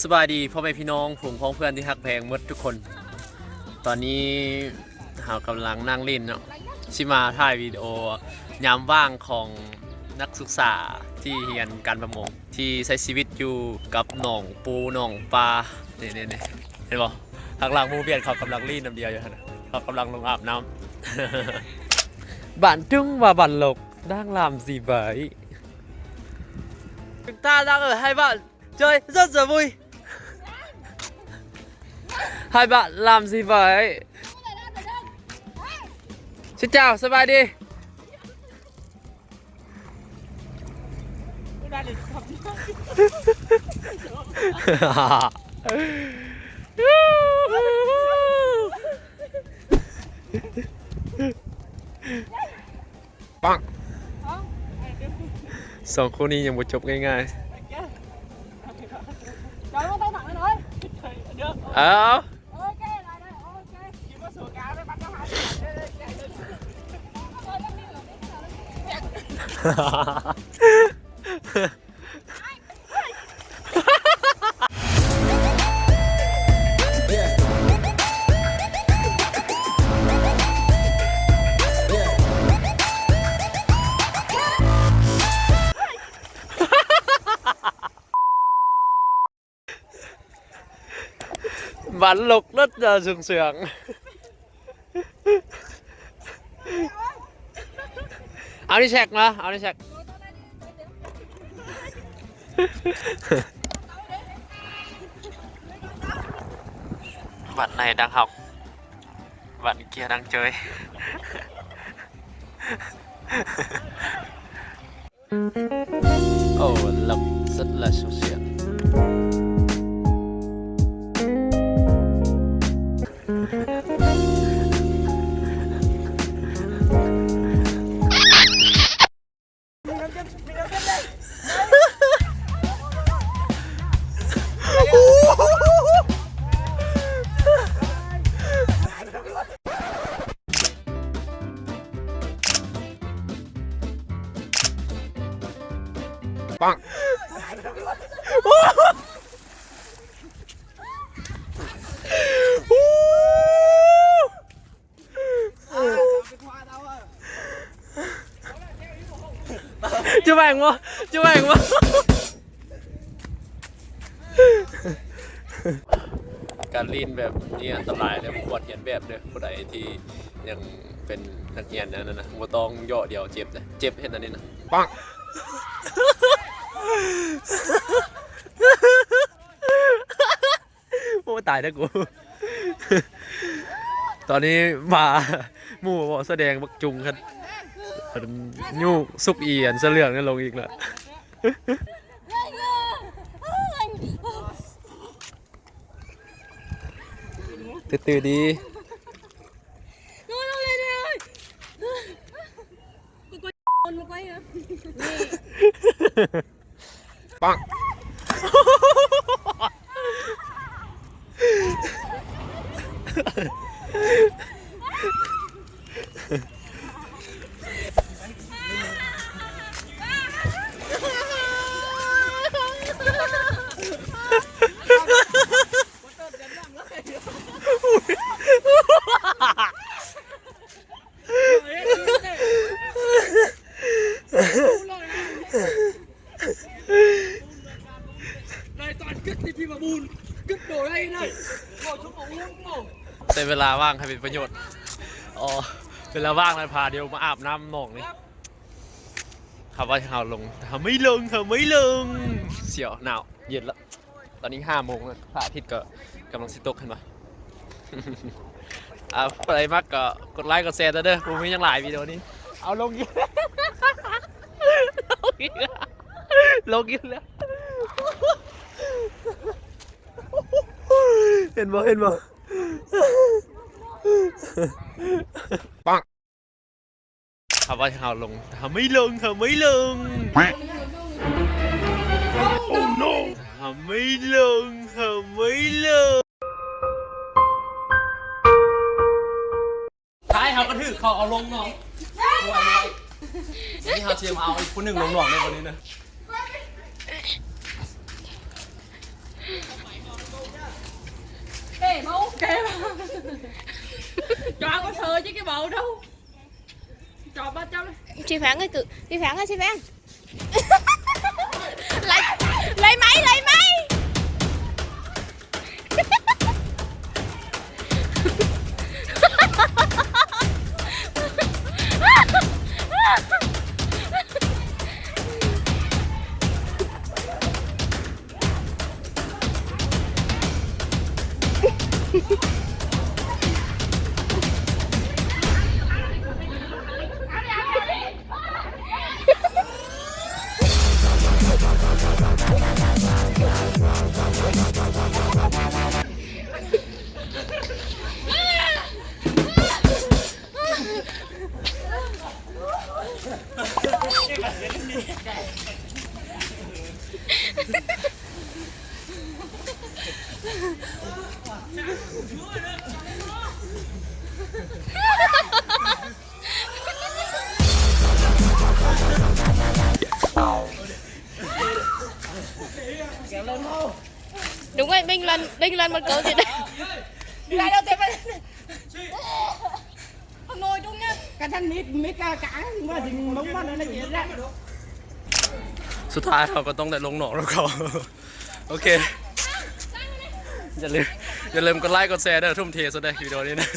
สบายดีพ่อแม่พี่น้องผมพ้องเพื่อนที่ฮักแพงหมดทุกคนตอนนี้เรากำลังนั่งเล่นเนาะชิมาถ่ายวิดีโอยามว่างของนักศึกษาที่เรียนการประมงที่ใช้ชีวิตอยู่กับหนองปูหนองปลาเนี่ยเห็นบ่ข้างหลังมูเบียนเขากำลังรีดน้ำเดียวอยู่นะเขากำลังลงอาบน้ำ บ้านจุ้งว่าบ้านหลกด่างลามสีใบta đang ở hai bạn chơi rất là vui. Hai bạn làm gì vậy? Xin chào, sắp bài đi. Bang. สองคนนี้ยังบ่จบง่ายๆBắn lục rất là sướng sướng. Áo đi sạch mà, áo đi sạch. Bạn này đang học, bạn kia đang chơi. Ồ, Lộc rất là sướng sướng. Bang. Chụp ảnh quá, chụp ảnh quá.การเรียนแบบนี้อันตรายเลยบ่ควรเรียนแบบเด้อผู้ใดที่ยังเป็นนักเรียนนั่นนะบ่ต้องย่อเดียวเจ็บเลยเจ็บเห็นอันนี้นะปังโอ้ตายแล้วกูตอนนี้มาหมู่บ่แสดงบักจุงครับยูสุกอีอันเสลืองนั่นลงอีกแล้วตื่นดีปังแต่เวลาว่างให้เป็นประโยชน์อ๋อเวลาว่างเลยพาเดียวมาอาบน้ำหนองนี่ขับว่าเขาลงทำไม่ลงเสียวหนาวเย็นแล้วตอนนี้5 โมงแล้วพระอาทิตย์ก็กำลังสิตกขึ้นมาอะไรมากก็กดไลค์กดแชร์เด้อผมมียังหลายวิดีโอนี้เอาลงอีกลงอีกแล้วเห็นบ่ปังขับว่าเขาลงทำไม่ลงโอ้ no ทำไม่ลงท้ายเขาก็ถือเขาเอาลงหน่องนี่เขาเชียร์มาเอาอีกคนหนึ่งลงหน่องในวันนี้นะ Cho có sờ chứ cái bầu đâu. Cho ba trăm này. Chị Phản ơi chị Phản ơi chị Phản. lấy máy. Đúng rồi, Binh lên một câu gì đấy. Lại đâu tiếp đây. Ngồi chung nha. Cái thanh mít cả mà dừng mông mà nó gì ra. สุดท้ายเราก็ต้องได้ลงหนองแล้วก็โอเคอย่าลืมกดไลค์กดแชร์ด้วยทุ่มเทสุดได้วิดีโอนี้นะ